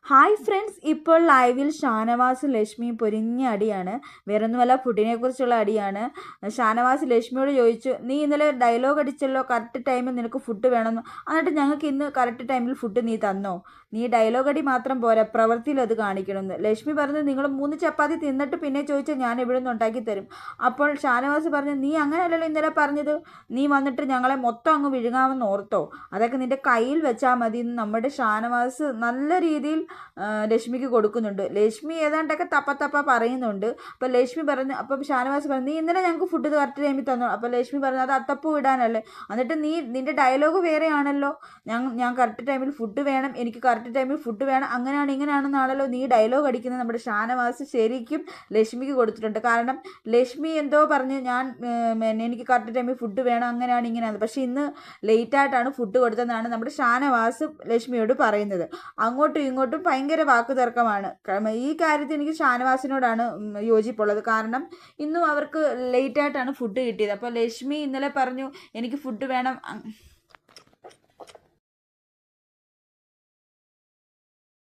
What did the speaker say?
Hi friends, ഇപ്പോൾ ലൈവിൽ ഷാനവാസും ലക്ഷ്മിയും പൊരിഞ്ഞ അടിയാണ്. വേറൊന്നുമല്ല, ഫുഡിനെ കുറിച്ചുള്ള അടിയാണ്. ഷാനവാസ് ലക്ഷ്മിയോട് ചോദിച്ചു, നീ ഇന്നലെ ഡയലോഗ് അടിച്ചല്ലോ, കറക്റ്റ് ടൈമിൽ നിനക്ക് ഫുഡ് വേണമെന്ന്. എന്നിട്ട് ഞങ്ങൾക്ക് ഇന്ന് കറക്റ്റ് ടൈമിൽ ഫുഡ് നീ തന്നോ? നീ ഡയലോഗ് അടി മാത്രം പോരാ, പ്രവൃത്തിയിൽ അത് കാണിക്കണമെന്ന്. ലക്ഷ്മി പറഞ്ഞു, നിങ്ങൾ 3 ചപ്പാത്തി തിന്നിട്ട് പിന്നെ ചോദിച്ചാൽ ഞാൻ ഇവിടെ നിന്ന് ഉണ്ടാക്കി തരും. അപ്പോൾ ഷാനവാസ് പറഞ്ഞു, നീ അങ്ങനെയല്ലല്ലോ ഇന്നലെ പറഞ്ഞത്. നീ വന്നിട്ട് ഞങ്ങളെ മൊത്തം അങ്ങ് വിഴുങ്ങാമെന്ന് ഓർത്തോ? അതൊക്കെ നിന്റെ കയ്യിൽ വെച്ചാൽ മതി എന്ന് നമ്മുടെ ഷാനവാസ് നല്ല രീതിയിൽ ലക്ഷ്മിക്ക് കൊടുക്കുന്നുണ്ട്. ലക്ഷ്മി ഏതാണ്ടൊക്കെ തപ്പ പറയുന്നുണ്ട്. അപ്പോൾ ലക്ഷ്മി പറഞ്ഞു, അപ്പം ഷാനവാസ് പറഞ്ഞു, നീ ഇന്നലെ ഞങ്ങൾക്ക് ഫുഡ് കറക്റ്റ് ടൈമിൽ തന്നു. അപ്പോൾ ലക്ഷ്മി പറഞ്ഞു, അത് അത്തപ്പൂ ഇടാനല്ലേ. എന്നിട്ട് നിന്റെ ഡയലോഗ് വേറെയാണല്ലോ. ഞാൻ കറക്റ്റ് ടൈമിൽ ഫുഡ് വേണം, എനിക്ക് കറക്റ്റ് ടൈമിൽ ഫുഡ് വേണം, അങ്ങനെയാണ് ഇങ്ങനെയാണെന്നാണല്ലോ നീ ഡയലോഗ് അടിക്കുന്നത്. നമ്മുടെ ഷാനവാസ് ശരിക്കും ലക്ഷ്മിക്ക് കൊടുത്തിട്ടുണ്ട്. കാരണം ലക്ഷ്മി എന്തോ പറഞ്ഞ് എനിക്ക് കറക്റ്റ് ടൈമിൽ ഫുഡ് വേണം, അങ്ങനെയാണ് ഇങ്ങനെയാണ്. പക്ഷേ ഇന്ന് ലേറ്റായിട്ടാണ് ഫുഡ് കൊടുത്തതെന്നാണ് നമ്മുടെ ഷാനവാസ് ലക്ഷ്മിയോട് പറയുന്നത്. അങ്ങോട്ടും ഇങ്ങോട്ടും ഭയങ്കര വാക്കുതർക്കമാണ്. ഈ കാര്യത്തിൽ എനിക്ക് ഷാനവാസിനോടാണ് യോജിപ്പുള്ളത്. കാരണം ഇന്നും അവർക്ക് ലേറ്റായിട്ടാണ് ഫുഡ് കിട്ടിയത്. അപ്പോൾ ലക്ഷ്മി ഇന്നലെ പറഞ്ഞു, എനിക്ക് ഫുഡ് വേണം,